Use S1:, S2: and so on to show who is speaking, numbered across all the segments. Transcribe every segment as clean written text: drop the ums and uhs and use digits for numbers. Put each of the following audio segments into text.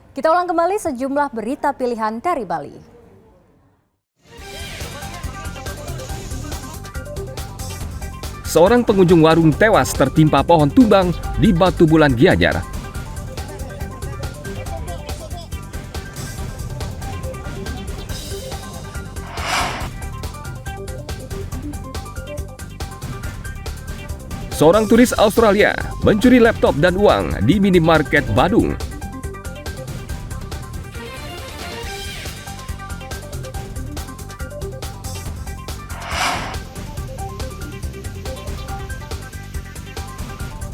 S1: Kita ulang kembali sejumlah berita pilihan dari Bali.
S2: Seorang pengunjung warung tewas tertimpa pohon tumbang di Batu Bulan Gianyar. Seorang turis Australia mencuri laptop dan uang di minimarket Badung.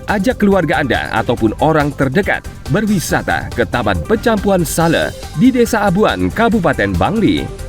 S2: Ajak keluarga Anda ataupun orang terdekat berwisata ke Taman Pecampuan Sale di Desa Abuan, Kabupaten Bangli.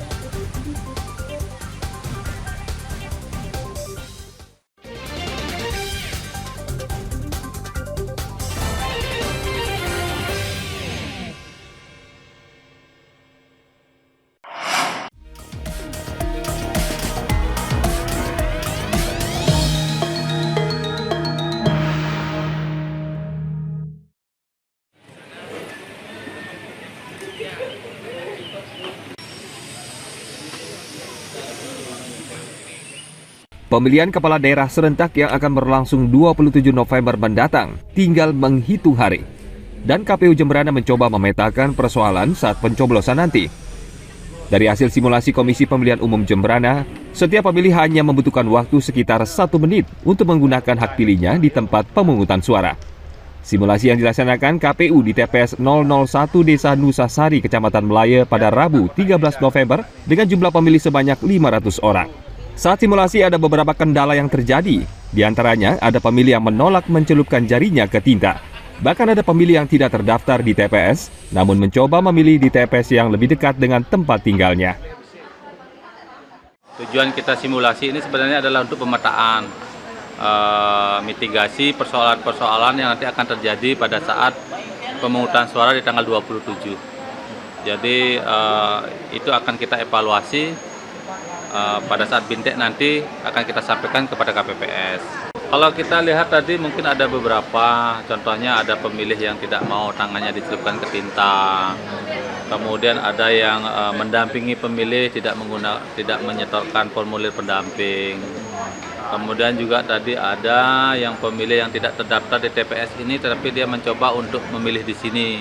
S2: Pemilihan kepala daerah serentak yang akan berlangsung 27 November mendatang tinggal menghitung hari. Dan KPU Jemberana mencoba memetakan persoalan saat pencoblosan nanti. Dari hasil simulasi Komisi Pemilihan Umum Jemberana, setiap pemilih hanya membutuhkan waktu sekitar 1 menit untuk menggunakan hak pilihnya di tempat pemungutan suara. Simulasi yang dilaksanakan KPU di TPS 001 Desa Nusa Sari, Kecamatan Melaya pada Rabu 13 November dengan jumlah pemilih sebanyak 500 orang. Saat simulasi ada beberapa kendala yang terjadi, di antaranya ada pemilih yang menolak mencelupkan jarinya ke tinta. Bahkan ada pemilih yang tidak terdaftar di TPS, namun mencoba memilih di TPS yang lebih dekat dengan tempat tinggalnya.
S3: Tujuan kita simulasi ini sebenarnya adalah untuk pemetaan, mitigasi persoalan-persoalan yang nanti akan terjadi pada saat pemungutan suara di tanggal 27. Jadi itu akan kita evaluasi. Pada saat bintek nanti akan kita sampaikan kepada KPPS. Kalau kita lihat tadi mungkin ada beberapa, contohnya ada pemilih yang tidak mau tangannya dicelupkan ke tinta, kemudian ada yang mendampingi pemilih tidak menyetorkan formulir pendamping, kemudian juga tadi ada yang pemilih yang tidak terdaftar di TPS ini tetapi dia mencoba untuk memilih di sini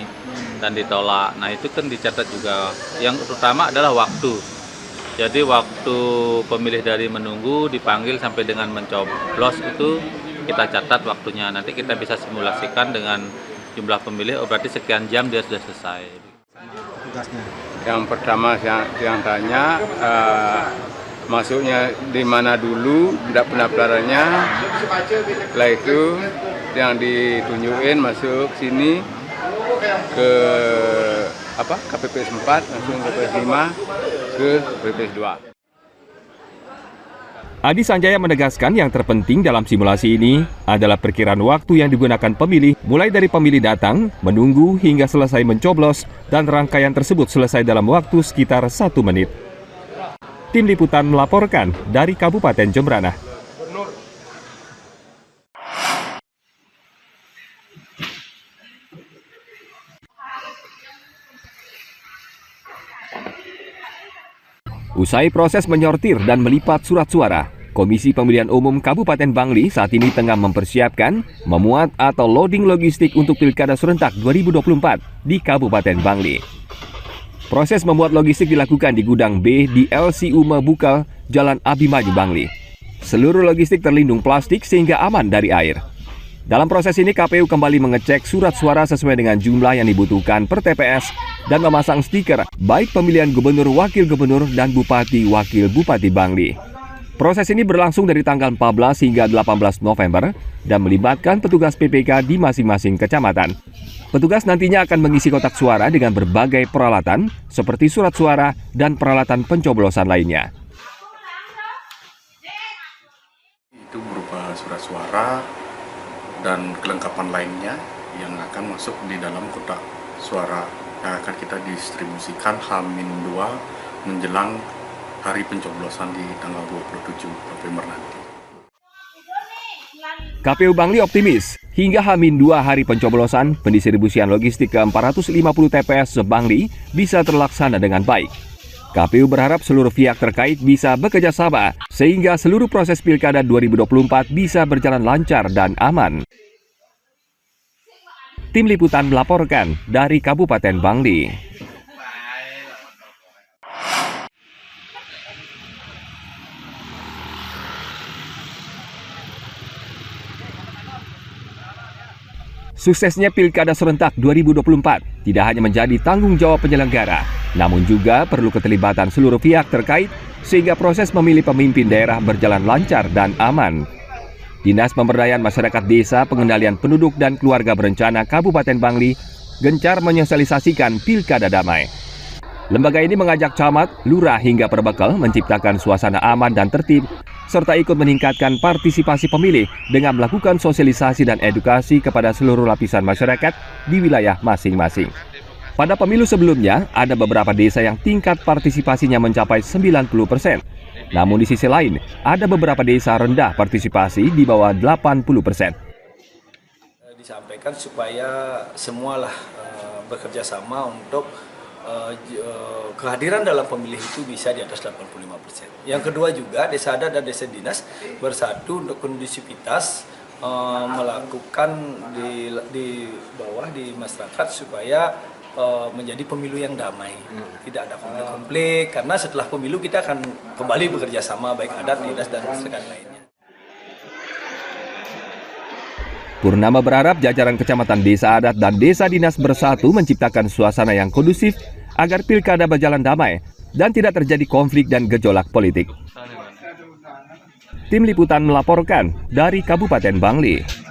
S3: dan ditolak. Nah itu kan dicatat juga. Yang utama adalah waktu. Jadi waktu pemilih dari menunggu dipanggil sampai dengan mencoblos itu kita catat waktunya. Nanti kita bisa simulasikan dengan jumlah pemilih, berarti sekian jam dia sudah selesai.
S4: Yang pertama yang tanya masuknya di mana dulu, tidak pendaftarannya. Setelah itu yang ditunjukin masuk sini ke KPPS 4, langsung ke KPPS 5, ke KPPS 2.
S2: Adi Sanjaya menegaskan yang terpenting dalam simulasi ini adalah perkiraan waktu yang digunakan pemilih, mulai dari pemilih datang, menunggu hingga selesai mencoblos, dan rangkaian tersebut selesai dalam waktu sekitar 1 menit. Tim Liputan melaporkan dari Kabupaten Jemberana. Usai proses menyortir dan melipat surat suara, Komisi Pemilihan Umum Kabupaten Bangli saat ini tengah mempersiapkan memuat atau loading logistik untuk Pilkada Serentak 2024 di Kabupaten Bangli. Proses memuat logistik dilakukan di gudang B di LCU Mabukal, Jalan Abimanyu, Bangli. Seluruh logistik terlindung plastik sehingga aman dari air. Dalam proses ini KPU kembali mengecek surat suara sesuai dengan jumlah yang dibutuhkan per TPS dan memasang stiker baik pemilihan gubernur, wakil gubernur, dan bupati, wakil bupati Bangli. Proses ini berlangsung dari tanggal 14 hingga 18 November dan melibatkan petugas PPK di masing-masing kecamatan. Petugas nantinya akan mengisi kotak suara dengan berbagai peralatan seperti surat suara dan peralatan pencoblosan lainnya.
S5: Itu berupa surat suara dan kelengkapan lainnya yang akan masuk di dalam kotak suara yang akan kita distribusikan H-2 menjelang hari pencoblosan di tanggal 27 November nanti.
S2: KPU Bangli optimis, hingga H-2 hari pencoblosan, pendistribusian logistik ke 450 TPS se-Bangli bisa terlaksana dengan baik. KPU berharap seluruh pihak terkait bisa bekerja sama, sehingga seluruh proses Pilkada 2024 bisa berjalan lancar dan aman. Tim Liputan melaporkan dari Kabupaten Bangli. Suksesnya Pilkada Serentak 2024 tidak hanya menjadi tanggung jawab penyelenggara, namun juga perlu keterlibatan seluruh pihak terkait sehingga proses memilih pemimpin daerah berjalan lancar dan aman. Dinas Pemberdayaan Masyarakat Desa, Pengendalian Penduduk dan Keluarga Berencana Kabupaten Bangli gencar menyosialisasikan Pilkada Damai. Lembaga ini mengajak camat, lurah hingga perbekal menciptakan suasana aman dan tertib, serta ikut meningkatkan partisipasi pemilih dengan melakukan sosialisasi dan edukasi kepada seluruh lapisan masyarakat di wilayah masing-masing. Pada pemilu sebelumnya, ada beberapa desa yang tingkat partisipasinya mencapai 90%. Namun di sisi lain, ada beberapa desa rendah partisipasi di bawah 80%.
S6: Disampaikan supaya semualah bekerja sama untuk kehadiran dalam pemilih itu bisa di atas 85%. Yang kedua juga desa adat dan desa dinas bersatu untuk kondusivitas melakukan di bawah di masyarakat supaya menjadi pemilu yang damai, tidak ada konflik-konflik, karena setelah pemilu kita akan kembali bekerja sama baik adat, dinas dan masyarakat lainnya.
S2: Purnama berharap jajaran kecamatan desa adat dan desa dinas bersatu menciptakan suasana yang kondusif agar pilkada berjalan damai dan tidak terjadi konflik dan gejolak politik. Tim Liputan melaporkan dari Kabupaten Bangli.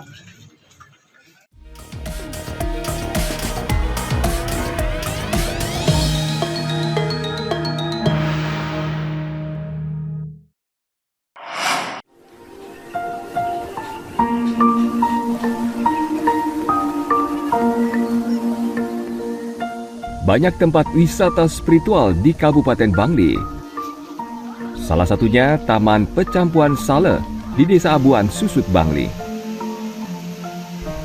S2: Banyak tempat wisata spiritual di Kabupaten Bangli. Salah satunya Taman Pecampuan Sale di Desa Abuan, Susut, Bangli.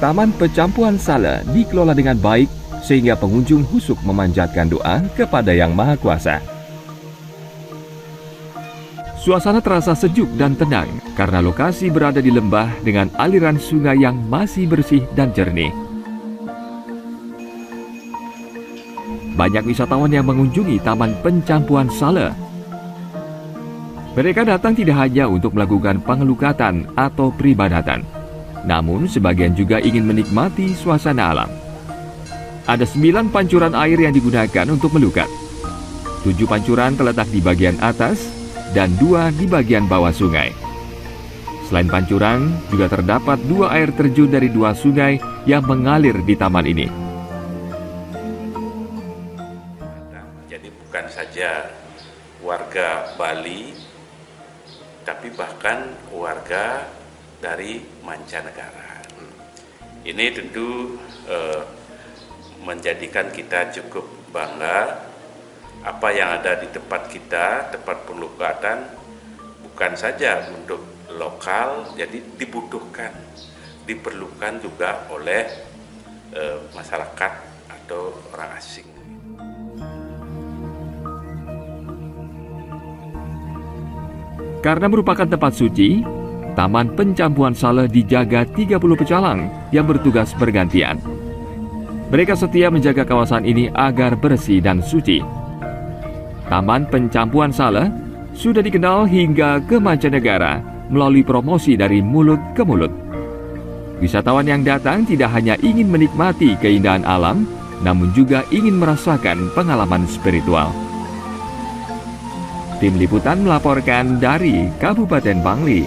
S2: Taman Pecampuan Sale dikelola dengan baik sehingga pengunjung husuk memanjatkan doa kepada Yang Maha Kuasa. Suasana terasa sejuk dan tenang karena lokasi berada di lembah dengan aliran sungai yang masih bersih dan jernih. Banyak wisatawan yang mengunjungi Taman Pecampuan Sale. Mereka datang tidak hanya untuk melakukan pengelukatan atau peribadatan, namun sebagian juga ingin menikmati suasana alam. Ada 9 pancuran air yang digunakan untuk melukat. 7 pancuran terletak di bagian atas dan 2 di bagian bawah sungai. Selain pancuran, juga terdapat 2 air terjun dari 2 sungai yang mengalir di taman ini.
S7: Bukan saja warga Bali, tapi bahkan warga dari mancanegara. Ini tentu menjadikan kita cukup bangga. Apa yang ada di tempat kita, tempat pelukatan, bukan saja untuk lokal, jadi diperlukan juga oleh masyarakat atau orang asing.
S2: Karena merupakan tempat suci, Taman Pecampuan Sale dijaga 30 pecalang yang bertugas bergantian. Mereka setia menjaga kawasan ini agar bersih dan suci. Taman Pecampuan Sale sudah dikenal hingga ke mancanegara melalui promosi dari mulut ke mulut. Wisatawan yang datang tidak hanya ingin menikmati keindahan alam, namun juga ingin merasakan pengalaman spiritual. Tim Liputan melaporkan dari Kabupaten Bangli.